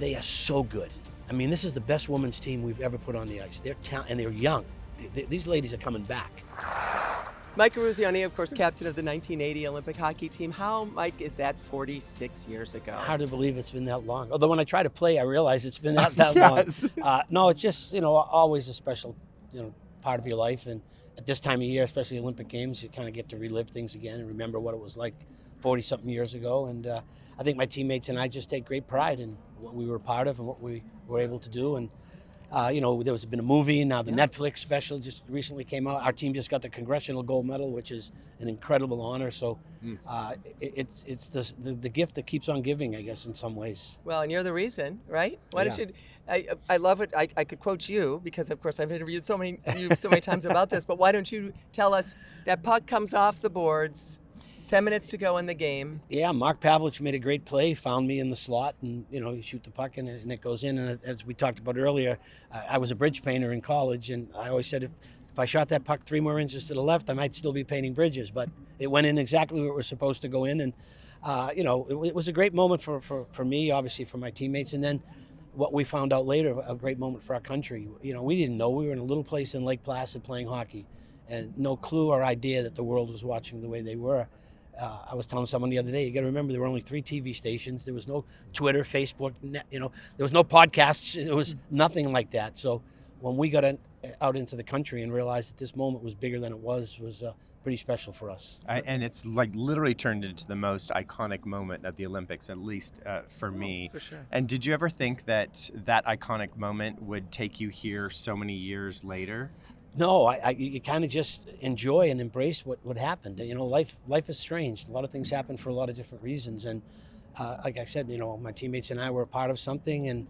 They are so good. I mean, this is the best women's team we've ever put on the ice. They're and they're young. These ladies are coming back. Mike Eruzione, of course, captain of the 1980 Olympic hockey team. How, Mike, is that 46 years ago? Hard to believe it's been that long. Although when I try to play, I realize it's been that Yes. long. No, it's just, always a special, part of your life. And at this time of year, especially Olympic Games, you kind of get to relive things again and remember what it was like 40-something years ago. And I think my teammates and I just take great pride in what we were part of and what we were able to do. And there's been a movie, now the Netflix special just recently came out. Our team just got the Congressional Gold Medal, which is an incredible honor. So it's the gift that keeps on giving, I guess, in some ways. Well, and you're the reason, right? Why don't you? I love it. I could quote you because, of course, I've interviewed you so many times about this. But why don't you tell us that puck comes off the boards? It's 10 minutes to go in the game. Yeah, Mark Pavlich made a great play, found me in the slot, and you shoot the puck and it goes in. And as we talked about earlier, I was a bridge painter in college, and I always said if I shot that puck 3 more inches to the left, I might still be painting bridges. But it went in exactly where it was supposed to go in, and it was a great moment for me, obviously for my teammates, and then what we found out later, a great moment for our country. We didn't know. We were in a little place in Lake Placid playing hockey, and no clue or idea that the world was watching the way they were. I was telling someone the other day, you got to remember there were only 3 TV stations. There was no Twitter, Facebook, there was no podcasts. It was nothing like that. So when we got out into the country and realized that this moment was bigger than it was pretty special for us. And it's like literally turned into the most iconic moment of the Olympics, at least for me. For sure. And did you ever think that iconic moment would take you here so many years later? No, you kind of just enjoy and embrace what happened. Life is strange. A lot of things happen for a lot of different reasons. And like I said, my teammates and I were a part of something, and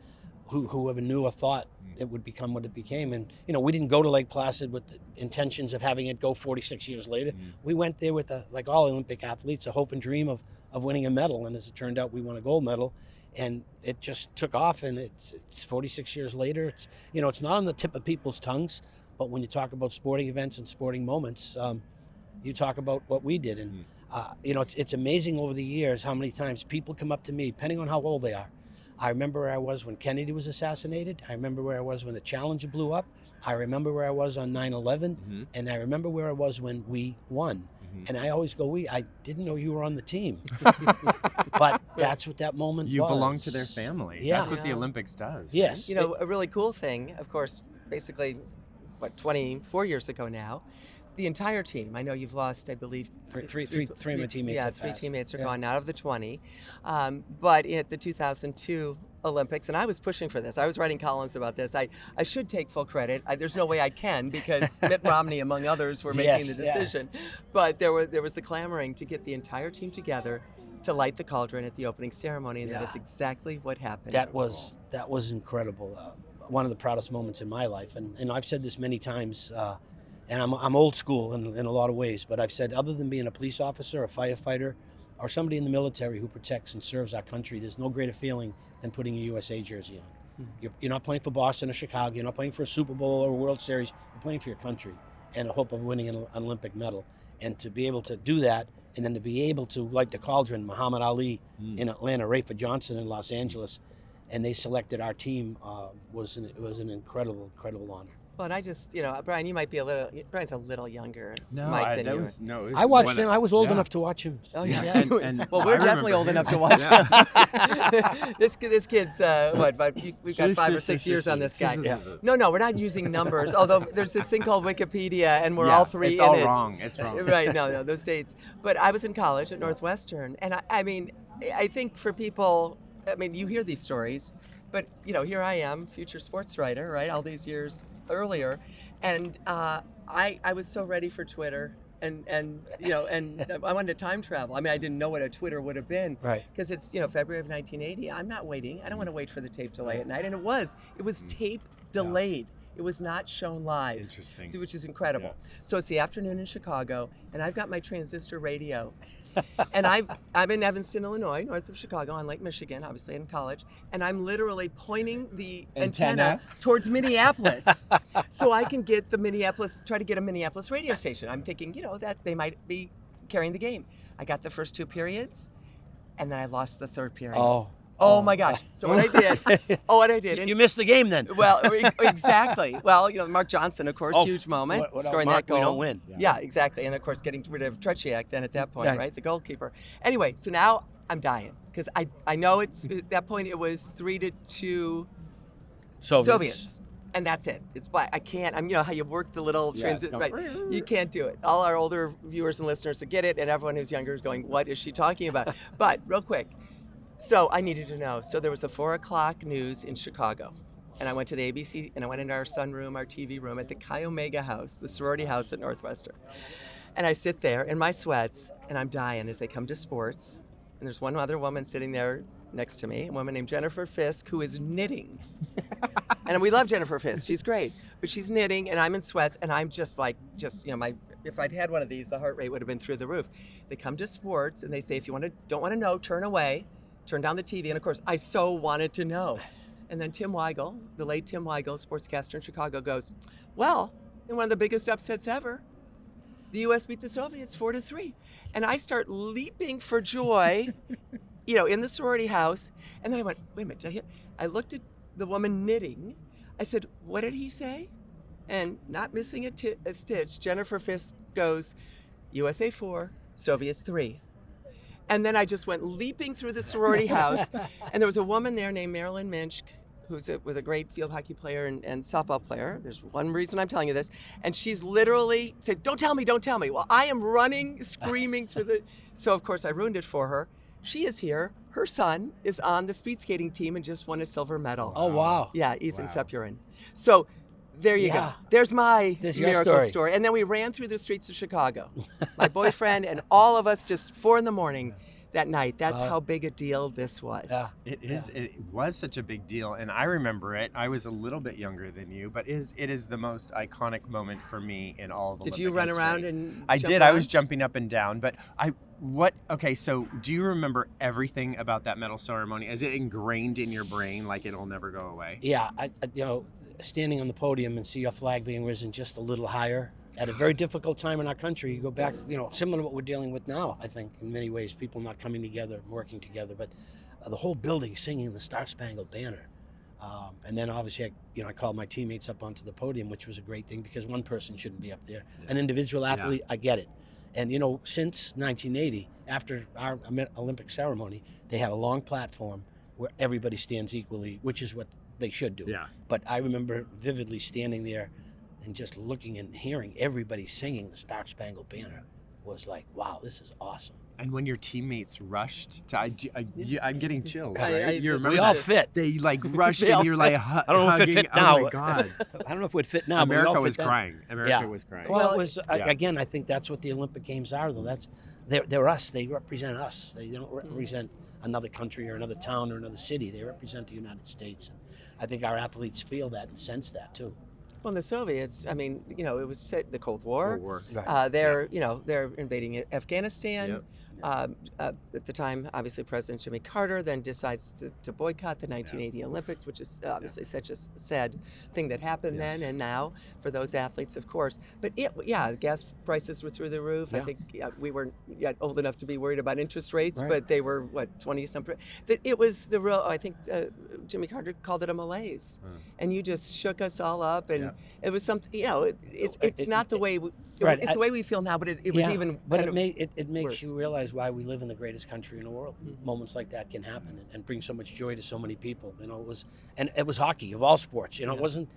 whoever knew or thought it would become what it became. And, we didn't go to Lake Placid with the intentions of having it go 46 years later. We went there with, like all Olympic athletes, a hope and dream of winning a medal. And as it turned out, we won a gold medal. And it just took off, and it's 46 years later. It's not on the tip of people's tongues. But when you talk about sporting events and sporting moments, you talk about what we did. And, it's amazing over the years how many times people come up to me, depending on how old they are. I remember where I was when Kennedy was assassinated. I remember where I was when the Challenger blew up. I remember where I was on 9/11. And I remember where I was when we won. And I always go, I didn't know you were on the team. But that's what that moment was. You belong to their family. Yeah. That's what the Olympics does. Yes. A really cool thing, of course, basically, 24 years ago now, the entire team. I know you've lost, I believe, three of my teammates. Yeah, 3 teammates are gone out of the 20. But at the 2002 Olympics, and I was pushing for this. I was writing columns about this. I should take full credit. There's no way I can because Mitt Romney, among others, were making the decision. But there was the clamoring to get the entire team together to light the cauldron at the opening ceremony, and that is exactly what happened. That was incredible. One of the proudest moments in my life, and I've said this many times, and I'm old school in a lot of ways, but I've said other than being a police officer, a firefighter, or somebody in the military who protects and serves our country, there's no greater feeling than putting a USA jersey on. You're not playing for Boston or Chicago, you're not playing for a Super Bowl or a World Series, you're playing for your country and a hope of winning an Olympic medal. And to be able to do that, and then to be able to light the cauldron, Muhammad Ali in Atlanta, Rafa Johnson in Los Angeles, and they selected our team, was an incredible honor. Well, and I just, Brian, Brian's a little younger, No, Mike, than you. I watched him. I was old enough to watch him. Oh, yeah. And well, we're definitely old enough to watch him. This kid's, we've got 5 or 6 years on this guy. No, we're not using numbers, although there's this thing called Wikipedia, and we're all 3 in it. It's all wrong. It's wrong. Right, no, those dates. But I was in college at Northwestern, and I think for people, you hear these stories, but, here I am, future sports writer, right, all these years earlier, and I was so ready for Twitter, and I wanted to time travel. I didn't know what a Twitter would have been, right? Because it's February of 1980. I'm not waiting. I don't want to wait for the tape delay at night, and it was tape delayed. It was not shown live. Interesting. Which is incredible. Yeah. So it's the afternoon in Chicago, and I've got my transistor radio. And I'm in Evanston, Illinois, north of Chicago, on Lake Michigan, obviously in college, and I'm literally pointing the antenna towards Minneapolis, so I can get try to get a Minneapolis radio station. I'm thinking, that they might be carrying the game. I got the first 2 periods, and then I lost the 3rd period. Oh my gosh! So what I did. You missed the game then. Well, exactly. Well, Mark Johnson, of course, huge moment, without scoring Mark, that goal. we don't win. Yeah, exactly. And of course, getting rid of Tretiak then at that point, Right. right? The goalkeeper. Anyway, so now I'm dying because I know it's at that point it was 3-2 Soviets. And that's it. It's black. I can't. I'm. How you work the little transit. Right. You can't do it. All our older viewers and listeners will get it, and everyone who's younger is going, "What is she talking about?" But real quick. So I needed to know. So there was a 4:00 news in Chicago, and I went to the ABC, and I went into our sunroom, our TV room at the Chi Omega House, the sorority house at Northwestern, and I sit there in my sweats, and I'm dying as they come to sports, and there's one other woman sitting there next to me, a woman named Jennifer Fisk, who is knitting. And we love Jennifer Fisk. She's great. But she's knitting, and I'm in sweats, and I'm just if I'd had one of these, the heart rate would have been through the roof. They come to sports, and they say, if you don't want to know, turn away, turn down the TV. And, of course, I so wanted to know. And then Tim Weigel, the late Tim Weigel, sportscaster in Chicago, goes, well, in one of the biggest upsets ever, the U.S. beat the Soviets 4-3. And I start leaping for joy, in the sorority house. And then I went, wait a minute, I looked at the woman knitting. I said, what did he say? And not missing a stitch, Jennifer Fisk goes, USA 4, Soviets 3. And then I just went leaping through the sorority house. And there was a woman there named Marilyn Minch, who was a great field hockey player and softball player. There's one reason I'm telling you this. And she's literally said, don't tell me. Well, I am running, screaming through the... So, of course, I ruined it for her. She is here. Her son is on the speed skating team and just won a silver medal. Oh, wow. Yeah, Ethan Sepurin. So there you go. There's my miracle story. And then we ran through the streets of Chicago. My boyfriend and all of us just 4 a.m. that night. That's how big a deal this was. Yeah. It was such a big deal, and I remember it. I was a little bit younger than you, but it is the most iconic moment for me in all of Olympic Did you run history. around and I jump did. around? I was jumping up and down, but okay, so do you remember everything about that medal ceremony? Is it ingrained in your brain like it'll never go away? Yeah, standing on the podium and see your flag being risen just a little higher at a very difficult time in our country. You go back, similar to what we're dealing with now, I think, in many ways, people not coming together, working together, but the whole building singing the Star Spangled Banner. And then obviously, I called my teammates up onto the podium, which was a great thing because one person shouldn't be up there. An individual athlete, I get it. And, since 1980, after our Olympic ceremony, they had a long platform where everybody stands equally, which is what they should do. Yeah. But I remember vividly standing there and just looking and hearing everybody singing the Star Spangled Banner was like, wow, this is awesome. And when your teammates rushed to, I'm getting chills. I Right? You just- remember We all that? fit. They rushed They all and you're like, I don't know if it hugging. fit now. Oh my God. I don't know if it would fit now. but we all America fit was then. crying. America was crying. Well, it was yeah. again. I think that's what the Olympic Games are, though. They're us. They represent us. They don't represent another country or another town or another city. They represent the United States, and I think our athletes feel that and sense that too. Well, the Soviets, it was the Cold War. Right. They're invading Afghanistan. Yep. At the time, obviously, President Jimmy Carter then decides to boycott the 1980 Olympics, which is obviously such a sad thing that happened then and now for those athletes, of course. But gas prices were through the roof. Yeah. I think we weren't yet old enough to be worried about interest rates, Right. but they were 20-some. That it was the real. I think Jimmy Carter called it a malaise, and you just shook us all up, and it was something. It's not the way. Right. It's the way we feel now, but it was even. But kind of it makes worse. you realize why we live in the greatest country in the world. Moments like that can happen and bring so much joy to so many people. It was hockey of all sports. It wasn't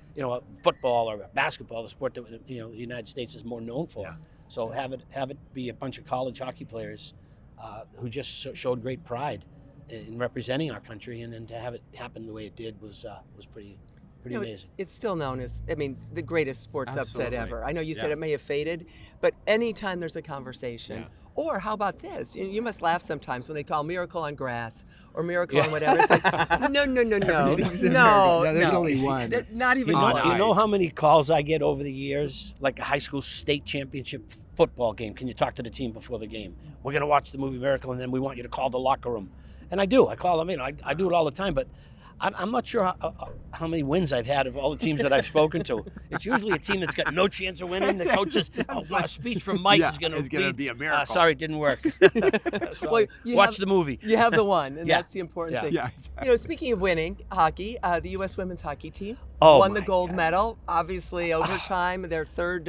football or basketball, the sport that the United States is more known for. Yeah. So have it be a bunch of college hockey players who just showed great pride in representing our country, and then to have it happen the way it did was pretty amazing. It's still known as, the greatest sports upset Absolutely. ever. I know you said Yeah. it may have faded, but anytime there's a conversation, Yeah. or how about this? You must laugh sometimes when they call Miracle on Grass or Miracle on whatever. It's like, no. Everything's a miracle. No, There's only one. Not even On one. You know ice. how many calls I get over the years, like a high school state championship football game. Can you talk to the team before the game? We're going to watch the movie Miracle, and then we want you to call the locker room. And I do. I call them in. I do it all the time. But I'm not sure how many wins I've had of all the teams that I've spoken to. It's usually a team that's got no chance of winning. The coach says, "Oh, a speech from Mike is going to be a miracle." Sorry, it didn't work. So Well, watch the movie. You have the one, and Yeah. that's the important Yeah. thing. Yeah, exactly. You know, speaking of winning hockey, the U.S. women's hockey team Oh, won the my gold God. medal. Obviously, overtime, their third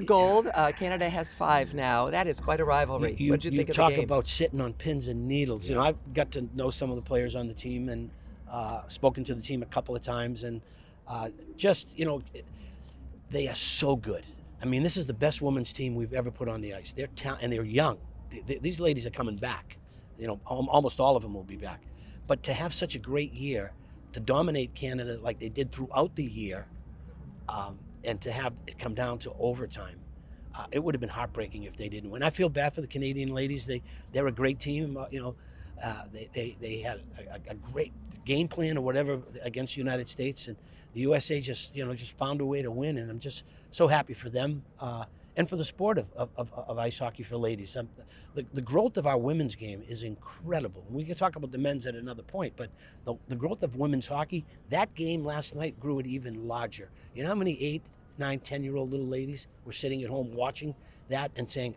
gold. Canada has 5 now. That is quite a rivalry. What did you think of the talk game? about sitting on pins and needles. You know, I've got to know some of the players on the team and spoken to the team a couple of times, and just, you know, they are so good. I mean, this is the best women's team we've ever put on the ice. They're and they're young. These ladies are coming back. You know, almost all of them will be back. But to have such a great year, to dominate Canada like they did throughout the year, and to have it come down to overtime, it would have been heartbreaking if they didn't win. I feel bad for the Canadian ladies. They're a great team. You know, they had a great game plan or whatever against the United States, and the USA just found a way to win. And I'm just so happy for them and for the sport of ice hockey for ladies. The growth of our women's game is incredible. We can talk about the men's at another point, but the growth of women's hockey, that game last night grew it even larger. You know how many 8, 9, 10-year-old little ladies were sitting at home watching that and saying,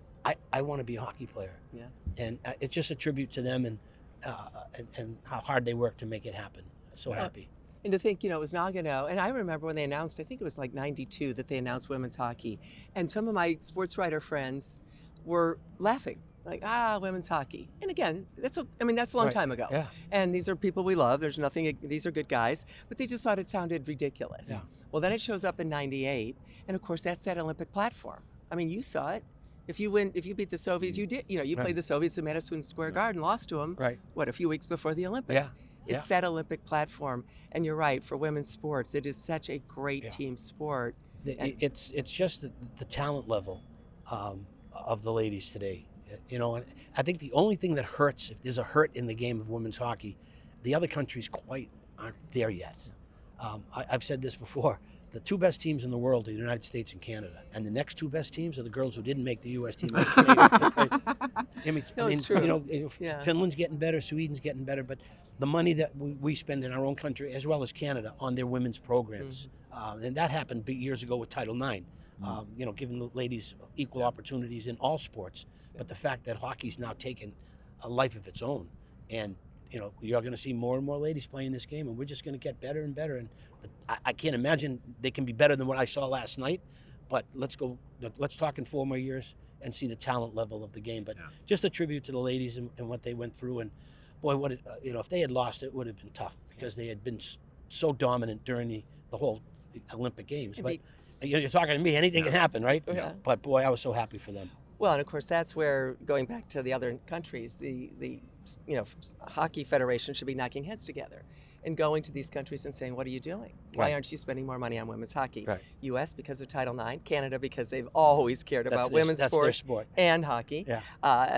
I want to be a hockey player. Yeah. And it's just a tribute to them and how hard they work to make it happen. So happy. And to think, you know, it was Nagano, and I remember when they announced, I think it was like 92 that they announced women's hockey. And some of my sports writer friends were laughing, like, women's hockey. And again, that's a long Right. time ago. Yeah. And these are people we love. There's nothing, these are good guys, but they just thought it sounded ridiculous. Yeah. Well, then it shows up in 98. And of course, that's that Olympic platform. I mean, you saw it. If you beat the Soviets, you did, you Right. played the Soviets in Madison Square Garden, lost to them, Right. a few weeks before the Olympics. Yeah. It's that Olympic platform, and you're right. For women's sports, it is such a great Yeah. team sport. It's just the talent level of the ladies today. You know, and I think the only thing that hurts, if there's a hurt in the game of women's hockey, the other countries quite aren't there yet. I've said this before. The 2 best teams in the world are the United States and Canada, and the next 2 best teams are the girls who didn't make the U.S. team. No, it's true. You know, Yeah. Finland's getting better, Sweden's getting better, but the money that we spend in our own country, as well as Canada, on their women's programs, and that happened years ago with Title IX. You know, giving the ladies equal opportunities in all sports, but the fact that hockey's now taken a life of its own, and you know, you're going to see more and more ladies playing this game, and we're just going to get better and better. And I can't imagine they can be better than what I saw last night. But let's talk in 4 more years and see the talent level of the game. But just a tribute to the ladies and what they went through. And boy, if they had lost, it would have been tough because they had been so dominant during the whole Olympic Games. But you're talking to me, anything can happen, right? Yeah. But boy, I was so happy for them. Well, and of course, that's where, going back to the other countries, the hockey federation should be knocking heads together and going to these countries and saying, what are you doing? Why Right. aren't you spending more money on women's hockey? Right. U.S. because of Title IX, Canada because they've always cared about women's that's their sports sport. and hockey. Yeah.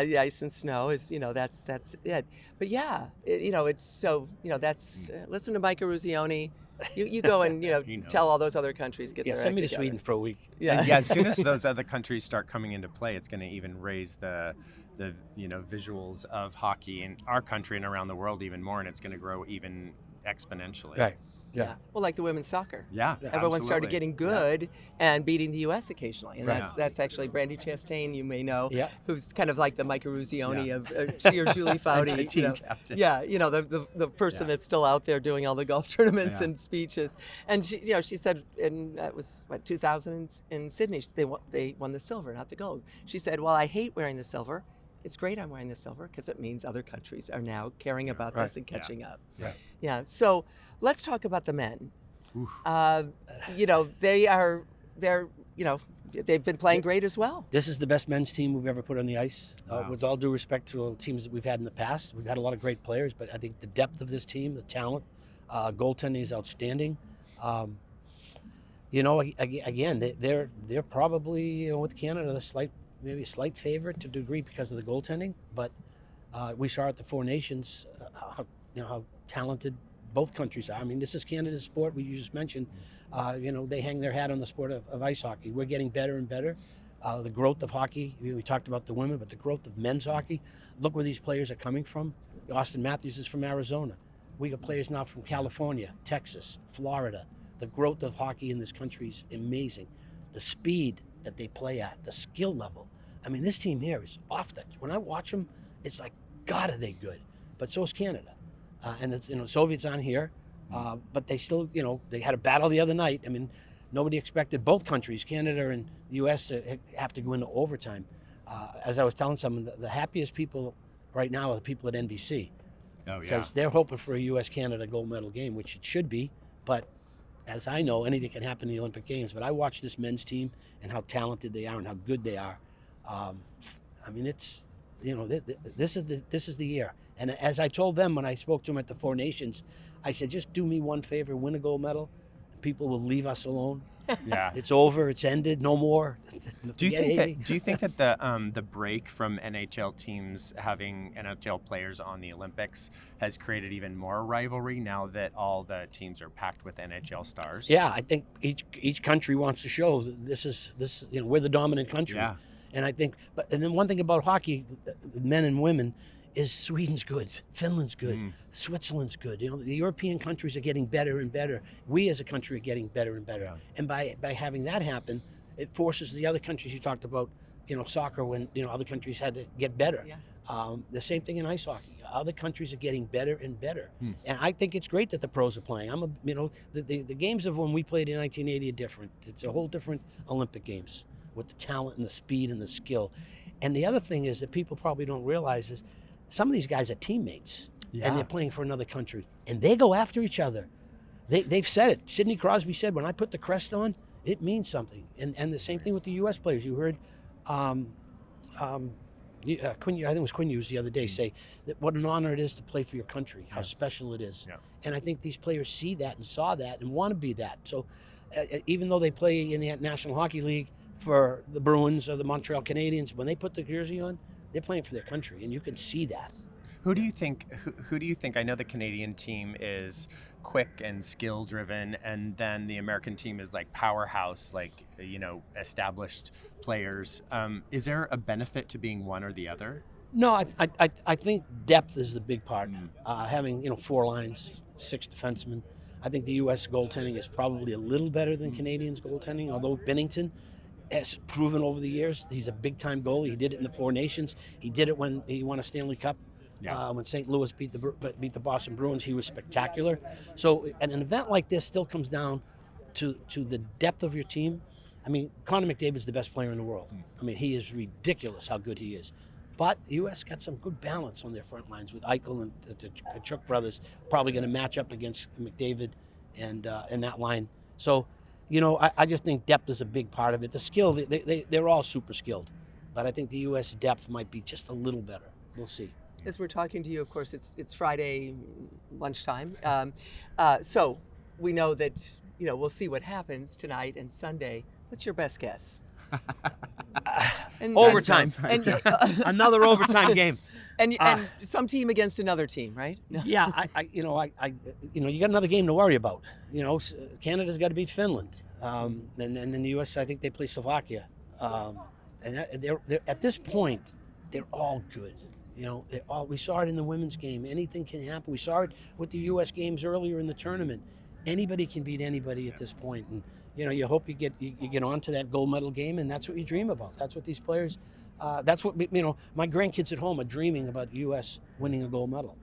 The ice and snow is, that's it. But yeah, it's so, that's, listen to Mike Eruzione. You go and, He knows. tell all those other countries, get Yeah, their send me act to together. Sweden for a week. Yeah. And yeah, as soon as those other countries start coming into play, it's going to even raise the visuals of hockey in our country and around the world even more, and it's going to grow even exponentially. Right. Yeah. Well, like the women's soccer. Yeah. Everyone started absolutely. getting good and beating the U.S. occasionally, and Right. that's actually Brandy Chastain, you may know, Yeah. who's kind of like the Mike Eruzione Yeah. of she or Julie Foudy, A team captain. Yeah, the person Yeah. that's still out there doing all the golf tournaments Yeah. and speeches, and she said, and that was 2000 in Sydney, they won the silver, not the gold. She said, well, I hate wearing the silver. It's great I'm wearing the silver because it means other countries are now caring about Right. this and catching up. Right. Yeah. So let's talk about the men. Oof. They've been playing great as well. This is the best men's team we've ever put on the ice. Wow. With all due respect to all the teams that we've had in the past, we've had a lot of great players, but I think the depth of this team, the talent, goaltending is outstanding. Again, they're probably with Canada maybe a slight favorite to a degree because of the goaltending, but we saw at the Four Nations how talented both countries are. I mean, this is Canada's sport. You just mentioned, they hang their hat on the sport of ice hockey. We're getting better and better. The growth of hockey, we talked about the women, but the growth of men's hockey. Look where these players are coming from. Austin Matthews is from Arizona. We got players now from California, Texas, Florida. The growth of hockey in this country is amazing. The speed that they play at, the skill level. I mean, this team here is off the. When I watch them, it's like, God, are they good? But so is Canada, and the Soviets on here, but they still, they had a battle the other night. I mean, nobody expected both countries, Canada and the U.S., to have to go into overtime. As I was telling someone, the happiest people right now are the people at NBC. Oh, yeah. Because they're hoping for a U.S.-Canada gold medal game, which it should be. But as I know, anything can happen in the Olympic Games. But I watch this men's team and how talented they are and how good they are. I mean, it's, this is the year. And as I told them when I spoke to them at the Four Nations, I said, just do me one favor, win a gold medal, and people will leave us alone. Yeah. It's over. It's ended. No more. Do you think that the break from NHL teams having NHL players on the Olympics has created even more rivalry now that all the teams are packed with NHL stars? Yeah, I think each country wants to show that this we're the dominant country. Yeah. And I think, and then one thing about hockey, men and women, is Sweden's good, Finland's good, Switzerland's good. The European countries are getting better and better. We as a country are getting better and better. Yeah. And by having that happen, it forces the other countries you talked about, soccer, when other countries had to get better. Yeah. The same thing in ice hockey. Other countries are getting better and better. And I think it's great that the pros are playing. The games of when we played in 1980 are different. It's a whole different Olympic Games with the talent and the speed and the skill. And the other thing is that people probably don't realize is some of these guys are teammates, and they're playing for another country, and they go after each other. They've said it. Sidney Crosby said, when I put the crest on, it means something. And the same thing with the U.S. players. You heard Quinn, I think it was Quinn Hughes the other day, say that what an honor it is to play for your country, how special it is. Yeah. And I think these players see that and saw that and want to be that. So even though they play in the National Hockey League for the Bruins or the Montreal Canadiens, when they put the jersey on, they're playing for their country, and you can see that. Who do you think? Who do you think? I know the Canadian team is quick and skill driven, and then the American team is like powerhouse, like established players. Is there a benefit to being one or the other? No, I think depth is the big part. Having 4 lines, 6 defensemen. I think the U.S. goaltending is probably a little better than Canadians' goaltending, although Binnington has proven over the years he's a big-time goalie. He did it in the Four Nations. He did it when he won a Stanley Cup. Yeah. When St. Louis beat the Boston Bruins, he was spectacular. So an event like this still comes down to the depth of your team. I mean, Connor McDavid's the best player in the world. I mean, he is ridiculous how good he is. But the U.S. got some good balance on their front lines with Eichel and the Kachuk brothers probably going to match up against McDavid and that line. So, I just think depth is a big part of it. The skill, they're all super skilled. But I think the U.S. depth might be just a little better. We'll see. As we're talking to you, of course, it's Friday lunchtime. So we know that, we'll see what happens tonight and Sunday. What's your best guess? Overtime. Another overtime game. And some team against another team, right? Yeah, you got another game to worry about. Canada's got to beat Finland, and then the U.S. I think they play Slovakia, and they're at this point they're all good. We saw it in the women's game. Anything can happen. We saw it with the U.S. games earlier in the tournament. Anybody can beat anybody at this point, and you hope you get onto that gold medal game, and that's what you dream about. That's what these players. That's what my grandkids at home are dreaming about the U.S. winning a gold medal,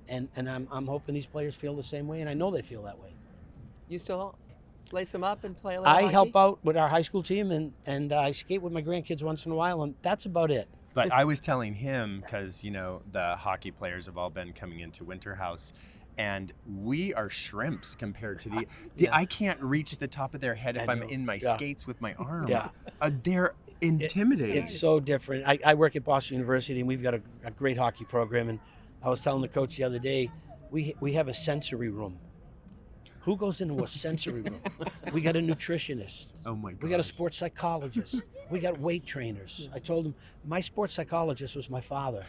and I'm hoping these players feel the same way, and I know they feel that way. You still lace them up and play a little I hockey? help out with our high school team, and I skate with my grandkids once in a while, and that's about it. But I was telling him, because the hockey players have all been coming into Winter House, and we are shrimps compared to the I can't reach the top of their head if I'm in my skates with my arm. Yeah. They're intimidating. It's so different. I work at Boston University, and we've got a great hockey program, and I was telling the coach the other day, we have a sensory room. Who goes into a sensory room? We got a nutritionist. Oh my God. We got a sports psychologist. We got weight trainers. I told him my sports psychologist was my father.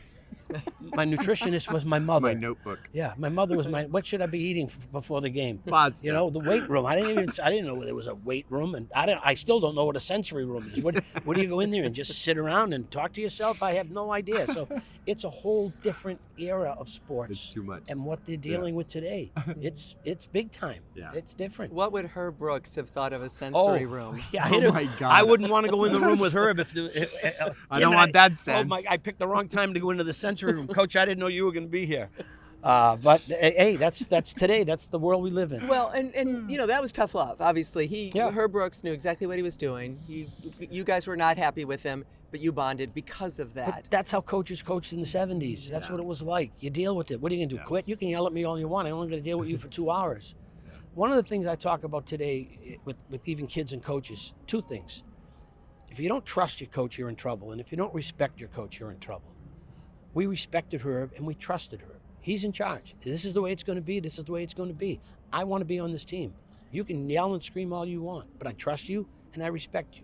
My nutritionist was my mother. My notebook. Yeah, my mother was what should I be eating before the game? Pasta. You know, the weight room. I didn't know there was a weight room, and I still don't know what a sensory room is. What do you go in there and just sit around and talk to yourself? I have no idea. So it's a whole different era of sports. It's too much. And what they're dealing with today, it's big time. Yeah. It's different. What would Herb Brooks have thought of a sensory room? Yeah, Oh my God. I wouldn't want to go in the room with Herb if I don't want that sense. Oh my! I picked the wrong time to go into the sensory room, Coach. I didn't know you were going to be here. But hey, that's today. That's the world we live in. Well, and you know, that was tough love. Obviously, Yeah. Herb Brooks knew exactly what he was doing. You guys were not happy with him, but you bonded because of that. But that's how coaches coached in the 70s. That's what it was like. You deal with it. What are you going to do? Quit? You can yell at me all you want. I'm only going to deal with you for 2 hours. One of the things I talk about today with even kids and coaches, 2 things. If you don't trust your coach, you're in trouble. And if you don't respect your coach, you're in trouble. We respected Herb and we trusted Herb. He's in charge. This is the way it's going to be. This is the way it's going to be. I want to be on this team. You can yell and scream all you want, but I trust you and I respect you.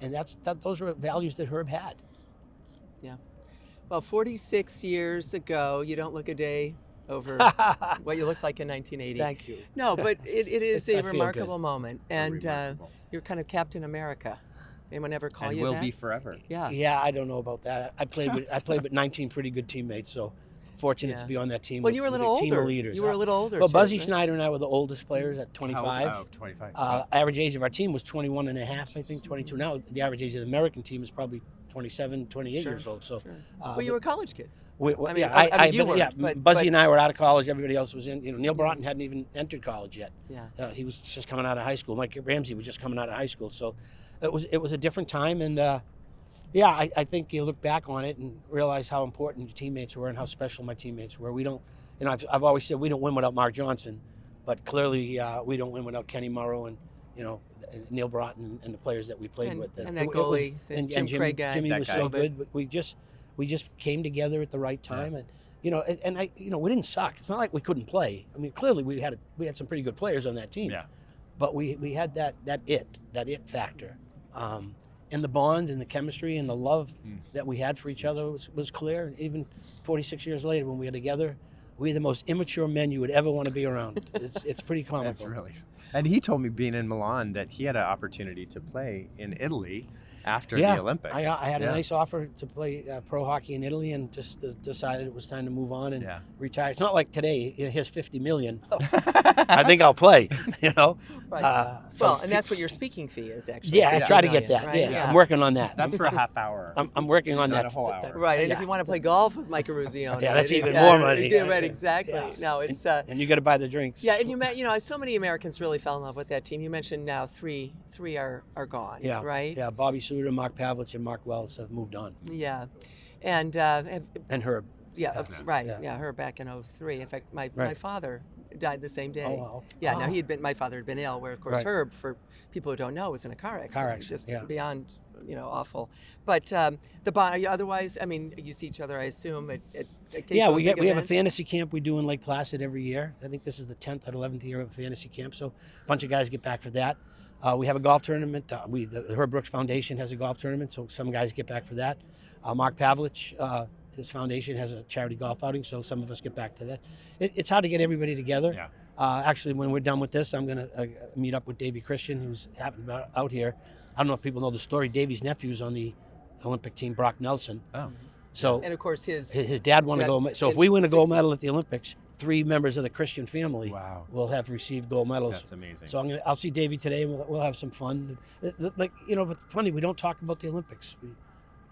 And those are values that Herb had. Yeah. Well, 46 years ago, you don't look a day over what you looked like in 1980. Thank you. No, but it is I a feel remarkable good. moment. And Remarkable. you're kind of Captain America. Anyone ever call And you will that? be forever. Yeah. Yeah, I don't know about that. I played with 19 pretty good teammates, so fortunate Yeah. to be on that team. Well, with, you were a with little team of older. leaders. You were a little older. Well, too, Buzzy right? Schneider and I were the oldest players at 25. Oh, 25. Average age of our team was 21 and a half, I think, 22. Now the average age of the American team is probably 27, 28 Sure, years old. So, Sure. Well, you were college kids. we, I mean, yeah, I mean, you yeah, weren't, Buzzy but- and I were out of college. Everybody else was in. You know, Neil Broughton hadn't even entered college yet. Yeah. He was just coming out of high school. Mike Ramsey was just coming out of high school. So, it was a different time, and yeah, I think you look back on it and realize how important your teammates were and how special my teammates were. We don't, you know, I've always said we don't win without Mark Johnson, but clearly we don't win without Kenny Morrow and, you know, Neil Broughton and the players that we played with. And that goalie, Jim Jimmy, Craig. Jimmy That was guy. so good. But we just came together at the right time, and you know, we didn't suck. It's not like we couldn't play. I mean, clearly we had some pretty good players on that team. Yeah. But we had that it factor. And the bond and the chemistry and the love that we had for each other was clear. And even 46 years later, when we were together, we were the most immature men you would ever want to be around. It's pretty comical. That's really. And he told me, being in Milan, that he had an opportunity to play in Italy after the Olympics. I had a nice offer to play pro hockey in Italy, and just decided it was time to move on and retire. It's not like today, here's $50 million. I think I'll play, you know. Right. Well, and that's what your speaking fee is, actually. Yeah, I $50 try to get million, that. right? Yes, Yeah. I'm working on that. That's for a half hour. I'm working on Not that. a whole hour. Right, and Yeah. if you want to play golf with Mike Eruzione, Yeah, that's it- even more money. Yeah, right, exactly. Yeah. No, it's And you got to buy the drinks. yeah, and you know, so many Americans really fell in love with that team. You mentioned now three are gone. Yeah. Right. Yeah, Bobby Suter, Mark Pavlich, and Mark Wells have moved on. Yeah, and And Herb. right. Yeah. Yeah, her back in 03. In fact, my Right. father died the same day. Oh, wow. Yeah, Oh. now my father had been ill, where of course Right. Herb, for people who don't know, was in a car accident. accident, Just yeah. beyond, you know, awful. But the bond, otherwise, I mean, you see each other, I assume, at Yeah, occasional we big have a events? fantasy camp we do in Lake Placid every year. I think this is the 10th or 11th year of a fantasy camp. So a bunch of guys get back for that. We have a golf tournament. The Herb Brooks Foundation has a golf tournament, so some guys get back for that. Mark Pavlich, his foundation has a charity golf outing, so some of us get back to that. It's hard to get everybody together. Yeah. Actually, when we're done with this, I'm going to meet up with Davey Christian, who's happened out here. I don't know if people know the story. Davey's nephew's on the Olympic team, Brock Nelson. Oh. So And of course, his dad won a dad gold medal. So if in we win a gold 60. medal at the Olympics, 3 members of the Christian family Wow. will have received gold medals. That's amazing. So I'll see Davey today, and we'll have some fun. Like, you know, but funny, we don't talk about the Olympics. We,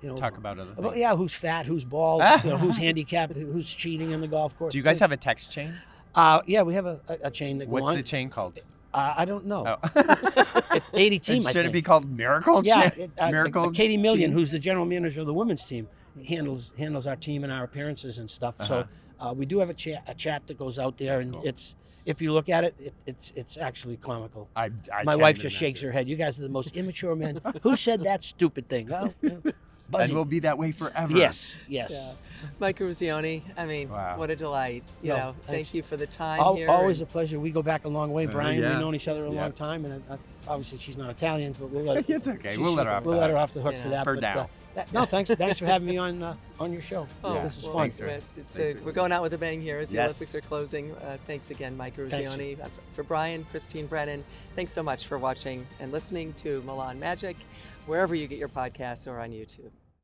you know, Talk about other about, things. yeah, who's fat, who's bald, you know, who's handicapped, who's cheating in the golf course. Do you guys have a text chain? Yeah, we have a chain that What's go on. the chain called? I don't know. Oh. 80 team. I Should it think. be called Miracle Yeah, Chain? Miracle. Katie Million, Team? who's the general manager of the women's team, handles our team and our appearances and stuff. So we do have a chat that goes out there, That's and cool. it's, if you look at it, it's actually comical. I My can't wife even just shakes imagine. her head. You guys are the most immature men. Who said that stupid thing? Well, Buzzy. And we'll be that way forever. Yes. Yeah. Mike Eruzione, I mean, Wow. what a delight. You know, thank you for the time here. Always a pleasure. We go back a long way, Brian. yeah. We've known each other a long time, and obviously she's not Italian, but we'll let her. It's okay. We'll let her off. We'll let her off the hook for that. For but, now. No, thanks for having me on your show. Oh, This is well, fun. Thanks, we're going out with a bang here as the Yes. Olympics are closing. Thanks again, Mike Thanks. Eruzione. For Brian, Christine Brennan, thanks so much for watching and listening to Milan Magic, wherever you get your podcasts or on YouTube.